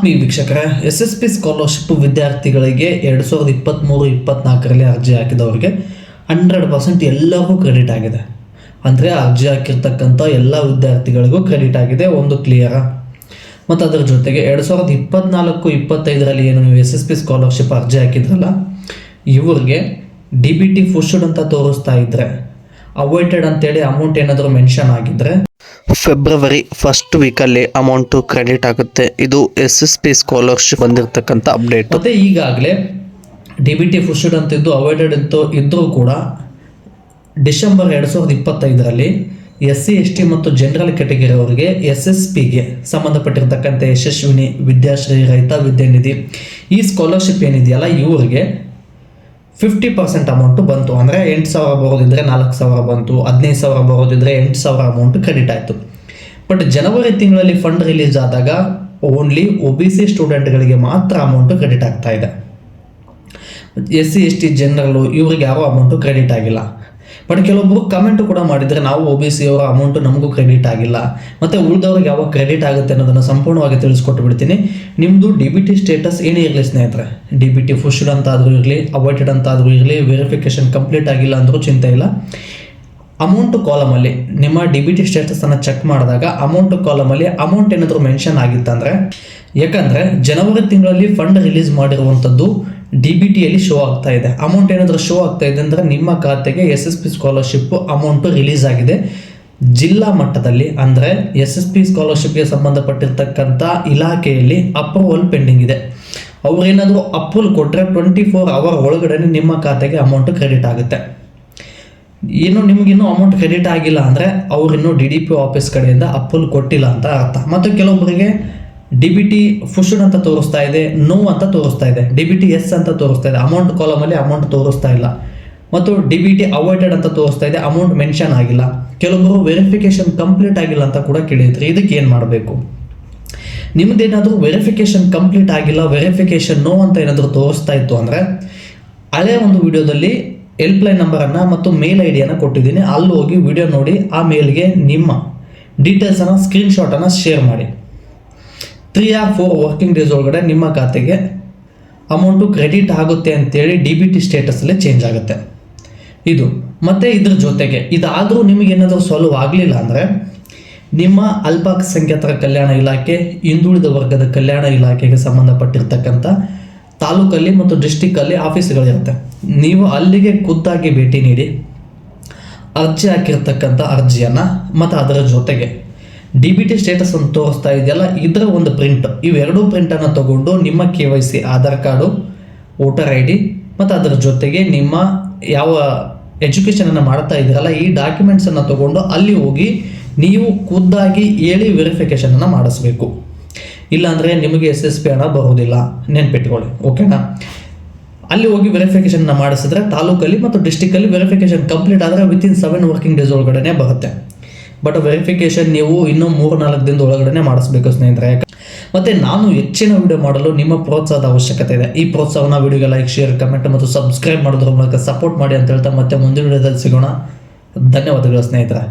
ಆತ್ಮೀಯ ವೀಕ್ಷಕರೇ, SSP scholarship ವಿದ್ಯಾರ್ಥಿಗಳಿಗೆ 2023-24ರಲ್ಲಿ ಅರ್ಜಿ ಹಾಕಿದವರಿಗೆ 100% ಎಲ್ಲರಿಗೂ ಕ್ರೆಡಿಟ್ ಆಗಿದೆ. ಅಂದರೆ ಅರ್ಜಿ ಹಾಕಿರ್ತಕ್ಕಂಥ ಎಲ್ಲ ವಿದ್ಯಾರ್ಥಿಗಳಿಗೂ ಕ್ರೆಡಿಟ್ ಆಗಿದೆ. ಒಂದು ಕ್ಲಿಯರಾ? ಮತ್ತು ಅದರ ಜೊತೆಗೆ 2024-25ರಲ್ಲಿ ಏನು ನೀವು SSP ಸ್ಕಾಲರ್ಶಿಪ್ ಅರ್ಜಿ ಹಾಕಿದ್ರಲ್ಲ, ಇವ್ರಿಗೆ DBT ಪುಷ್ಡ್ ಅಂತ ತೋರಿಸ್ತಾ ಇದ್ದರೆ, ಅವೈಟೆಡ್ ಅಂತೇಳಿ ಅಮೌಂಟ್ ಏನಾದರೂ ಮೆನ್ಷನ್ ಆಗಿದ್ದರೆ ಫೆಬ್ರವರಿ ಫಸ್ಟ್ ವೀಕಲ್ಲಿ ಅಮೌಂಟು ಕ್ರೆಡಿಟ್ ಆಗುತ್ತೆ. ಇದು SSP ಸ್ಕಾಲರ್ಶಿಪ್ ಬಂದಿರತಕ್ಕಂಥ ಅಪ್ಡೇಟ್. ಮತ್ತು ಈಗಾಗಲೇ DBT ಪುಷ್ಡ್ ಅಂತಿದ್ದು ಅವೈಟೆಡ್ ಅಂತೂ ಇದ್ದರೂ ಕೂಡ ಡಿಸೆಂಬರ್ 2025ರಲ್ಲಿ SC/ST ಮತ್ತು ಜನರಲ್ ಕ್ಯಾಟಗರಿ ಅವರಿಗೆ SSPಗೆ ಸಂಬಂಧಪಟ್ಟಿರ್ತಕ್ಕಂಥ ಯಶಸ್ವಿನಿ, ವಿದ್ಯಾಶ್ರೀ, ರೈತ ವಿದ್ಯಾನಿಧಿ ಈ ಸ್ಕಾಲರ್ಶಿಪ್ ಏನಿದೆಯಲ್ಲ, ಇವರಿಗೆ 50% ಅಮೌಂಟು ಬಂತು. ಅಂದರೆ 8,000 ಬರೋದಿದ್ರೆ 4,000 ಬಂತು, 15,000 ಬರೋದಿದ್ರೆ 8,000 ಅಮೌಂಟ್ ಕ್ರೆಡಿಟ್ ಆಯಿತು. ಬಟ್ ಜನವರಿ ತಿಂಗಳಲ್ಲಿ ಫಂಡ್ ರಿಲೀಸ್ ಆದಾಗ ಓನ್ಲಿ OBC ಸ್ಟೂಡೆಂಟ್ಗಳಿಗೆ ಮಾತ್ರ ಅಮೌಂಟು ಕ್ರೆಡಿಟ್ ಆಗ್ತಾ ಇದೆ. SC/ST ಜನರಲ್ಲು ಇವರಿಗೆ ಯಾರೋ ಅಮೌಂಟು ಕ್ರೆಡಿಟ್ ಆಗಿಲ್ಲ. ಬಟ್ ಕೆಲವೊಬ್ಬರು ಕಮೆಂಟು ಕೂಡ ಮಾಡಿದರೆ, ನಾವು OBC ಅವರ ಅಮೌಂಟು ನಮಗೂ ಕ್ರೆಡಿಟ್ ಆಗಿಲ್ಲ, ಮತ್ತು ಉಳಿದವ್ರಿಗೆ ಯಾವಾಗ ಕ್ರೆಡಿಟ್ ಆಗುತ್ತೆ ಅನ್ನೋದನ್ನು ಸಂಪೂರ್ಣವಾಗಿ ತಿಳಿಸ್ಕೊಟ್ಟು ಬಿಡ್ತೀನಿ. ನಿಮ್ಮದು DBT ಸ್ಟೇಟಸ್ ಏನೇ ಇರಲಿ ಸ್ನೇಹಿತರೆ, DBT ಪುಷ್ಡ್ ಅಂತಾದರೂ ಇರಲಿ, ಅವೈಟೆಡ್ ಅಂತಾದರೂ ಇರಲಿ, ವೆರಿಫಿಕೇಷನ್ ಕಂಪ್ಲೀಟ್ ಆಗಿಲ್ಲ ಅಂದರೂ ಚಿಂತೆ ಇಲ್ಲ. ಅಮೌಂಟು ಕಾಲಮಲ್ಲಿ ನಿಮ್ಮ DBT ಸ್ಟೇಟಸನ್ನು ಚೆಕ್ ಮಾಡಿದಾಗ ಅಮೌಂಟು ಕಾಲಮಲ್ಲಿ ಅಮೌಂಟ್ ಏನಾದರೂ ಮೆನ್ಷನ್ ಆಗಿತ್ತಂದರೆ, ಯಾಕಂದರೆ ಜನವರಿ ತಿಂಗಳಲ್ಲಿ ಫಂಡ್ ರಿಲೀಸ್ ಮಾಡಿರುವಂಥದ್ದು DBTಯಲ್ಲಿ ಶೋ ಆಗ್ತಾ ಇದೆ. ಅಮೌಂಟ್ ಏನಾದರೂ ಶೋ ಆಗ್ತಾ ಇದೆ ಅಂದರೆ ನಿಮ್ಮ ಖಾತೆಗೆ SSP ಸ್ಕಾಲರ್ಶಿಪ್ ಅಮೌಂಟು ರಿಲೀಸ್ ಆಗಿದೆ. ಜಿಲ್ಲಾ ಮಟ್ಟದಲ್ಲಿ ಅಂದರೆ SSP ಸ್ಕಾಲರ್ಶಿಪ್ಗೆ ಸಂಬಂಧಪಟ್ಟಿರ್ತಕ್ಕಂಥ ಇಲಾಖೆಯಲ್ಲಿ ಅಪ್ರೂವಲ್ ಪೆಂಡಿಂಗ್ ಇದೆ. ಅವ್ರೇನಾದರೂ ಅಪ್ರೂವಲ್ ಕೊಟ್ಟರೆ 24 ಅವರ್ ಒಳಗಡೆ ನಿಮ್ಮ ಖಾತೆಗೆ ಅಮೌಂಟು ಕ್ರೆಡಿಟ್ ಆಗುತ್ತೆ. ಏನು ನಿಮಗಿನ್ನೂ ಅಮೌಂಟ್ ಕ್ರೆಡಿಟ್ ಆಗಿಲ್ಲ ಅಂದರೆ ಅವರಿನ್ನೂ DDP ಆಫೀಸ್ ಕಡೆಯಿಂದ ಅಪ್ರೂವಲ್ ಕೊಟ್ಟಿಲ್ಲ ಅಂತ ಅರ್ಥ. ಮತ್ತು ಕೆಲವೊಬ್ಬರಿಗೆ DBT ಪುಷ್ಡ್ ಅಂತ ತೋರಿಸ್ತಾ ಇದೆ, ನೋ ಅಂತ ತೋರಿಸ್ತಾ ಇದೆ, DBT ಎಸ್ ಅಂತ ತೋರಿಸ್ತಾ ಇದೆ, ಅಮೌಂಟ್ ಕಾಲಮಲ್ಲಿ ಅಮೌಂಟ್ ತೋರಿಸ್ತಾ ಇಲ್ಲ. ಮತ್ತು DBT ಅವೈಟೆಡ್ ಅಂತ ತೋರಿಸ್ತಾ ಇದೆ, ಅಮೌಂಟ್ ಮೆನ್ಷನ್ ಆಗಿಲ್ಲ. ಕೆಲವೊಬ್ಬರು ವೆರಿಫಿಕೇಷನ್ ಕಂಪ್ಲೀಟ್ ಆಗಿಲ್ಲ ಅಂತ ಕೂಡ ಕೇಳಿದ್ರಿ. ಇದಕ್ಕೆ ಏನು ಮಾಡಬೇಕು? ನಿಮ್ಮದೇನಾದರೂ ವೆರಿಫಿಕೇಷನ್ ಕಂಪ್ಲೀಟ್ ಆಗಿಲ್ಲ, ವೆರಿಫಿಕೇಷನ್ ನೋ ಅಂತ ಏನಾದರೂ ತೋರಿಸ್ತಾ ಇತ್ತು ಅಂದರೆ, ಹಳೆ ಒಂದು ವಿಡಿಯೋದಲ್ಲಿ ಹೆಲ್ಪ್ಲೈನ್ ನಂಬರನ್ನು ಮತ್ತು ಮೇಲ್ ID ಕೊಟ್ಟಿದ್ದೀನಿ. ಅಲ್ಲಿ ಹೋಗಿ ವಿಡಿಯೋ ನೋಡಿ ಆ ಮೇಲ್ಗೆ ನಿಮ್ಮ ಡೀಟೇಲ್ಸನ್ನು ಸ್ಕ್ರೀನ್ಶಾಟನ್ನು ಶೇರ್ ಮಾಡಿ. 3 or 4 ವರ್ಕಿಂಗ್ ಡೇಸ್ ಒಳಗಡೆ ನಿಮ್ಮ ಖಾತೆಗೆ ಅಮೌಂಟು ಕ್ರೆಡಿಟ್ ಆಗುತ್ತೆ ಅಂತೇಳಿ DBT ಸ್ಟೇಟಸಲ್ಲೇ ಚೇಂಜ್ ಆಗುತ್ತೆ ಇದು. ಮತ್ತು ಇದ್ರ ಜೊತೆಗೆ ಇದಾದರೂ ನಿಮಗೇನಾದರೂ ಸಾಲ್ವ್ ಆಗಲಿಲ್ಲ ಅಂದರೆ, ನಿಮ್ಮ ಅಲ್ಪಸಂಖ್ಯಾತರ ಕಲ್ಯಾಣ ಇಲಾಖೆ, ಹಿಂದುಳಿದ ವರ್ಗದ ಕಲ್ಯಾಣ ಇಲಾಖೆಗೆ ಸಂಬಂಧಪಟ್ಟಿರ್ತಕ್ಕಂಥ ತಾಲೂಕಲ್ಲಿ ಮತ್ತು ಡಿಸ್ಟಿಕ್ಕಲ್ಲಿ ಆಫೀಸ್ಗಳಿರುತ್ತೆ. ನೀವು ಅಲ್ಲಿಗೆ ಖುದ್ದಾಗಿ ಭೇಟಿ ನೀಡಿ ಅರ್ಜಿ ಹಾಕಿರ್ತಕ್ಕಂಥ ಅರ್ಜಿಯನ್ನು ಮತ್ತು ಅದರ ಜೊತೆಗೆ DBT ಸ್ಟೇಟಸ್ ಅಂತ ತೋರಿಸ್ತಾ ಇದೆಯಲ್ಲ, ಇದರ ಒಂದು ಪ್ರಿಂಟ್, ಇವೆರಡೂ ಪ್ರಿಂಟನ್ನು ತಗೊಂಡು ನಿಮ್ಮ KYC Aadhaar card, voter ID ಮತ್ತು ಅದರ ಜೊತೆಗೆ ನಿಮ್ಮ ಯಾವ ಎಜುಕೇಷನನ್ನು ಮಾಡ್ತಾ ಇದ್ದೀರಲ್ಲ ಈ ಡಾಕ್ಯುಮೆಂಟ್ಸನ್ನು ತಗೊಂಡು ಅಲ್ಲಿ ಹೋಗಿ ನೀವು ಖುದ್ದಾಗಿ ಹೇಳಿ ವೆರಿಫಿಕೇಷನನ್ನು ಮಾಡಿಸ್ಬೇಕು. ಇಲ್ಲಾಂದರೆ ನಿಮಗೆ SSP ಹಣ ಬರೋದಿಲ್ಲ, ನೆನ್ಪಿಟ್ಕೊಳ್ಳಿ, ಓಕೆನಾ? ಅಲ್ಲಿ ಹೋಗಿ ವೆರಿಫಿಕೇಷನ್ನ ಮಾಡಿಸಿದ್ರೆ ತಾಲೂಕಲ್ಲಿ ಮತ್ತು ಡಿಸ್ಟಿಕ್ಕಲ್ಲಿ ವೆರಿಫಿಕೇಷನ್ ಕಂಪ್ಲೀಟ್ ಆದರೆ ವಿತಿನ್ 7 ವರ್ಕಿಂಗ್ ಡೇಸ್ ಒಳಗಡೆ ಬರುತ್ತೆ. ಬಟ್ ವೆರಿಫಿಕೇಷನ್ ನೀವು ಇನ್ನೂ 3-4 ದಿನದ ಒಳಗಡೆ ಮಾಡಿಸ್ಬೇಕು ಸ್ನೇಹಿತರೆ. ಮತ್ತು ನಾನು ಹೆಚ್ಚಿನ ವಿಡಿಯೋ ಮಾಡಲು ನಿಮ್ಮ ಪ್ರೋತ್ಸಾಹದ ಅವಶ್ಯಕತೆ ಇದೆ. ಈ ಪ್ರೋತ್ಸಾಹನ ವಿಡಿಯೋಗೆ ಲೈಕ್, ಶೇರ್, ಕಮೆಂಟ್ ಮತ್ತು ಸಬ್ಸ್ಕ್ರೈಬ್ ಮಾಡೋದ್ರ ಮೂಲಕ ಸಪೋರ್ಟ್ ಮಾಡಿ ಅಂತ ಹೇಳ್ತಾ ಮತ್ತೆ ಮುಂದಿನ ವಿಡಿಯೋದಲ್ಲಿ ಸಿಗೋಣ. ಧನ್ಯವಾದಗಳು ಸ್ನೇಹಿತರೆ.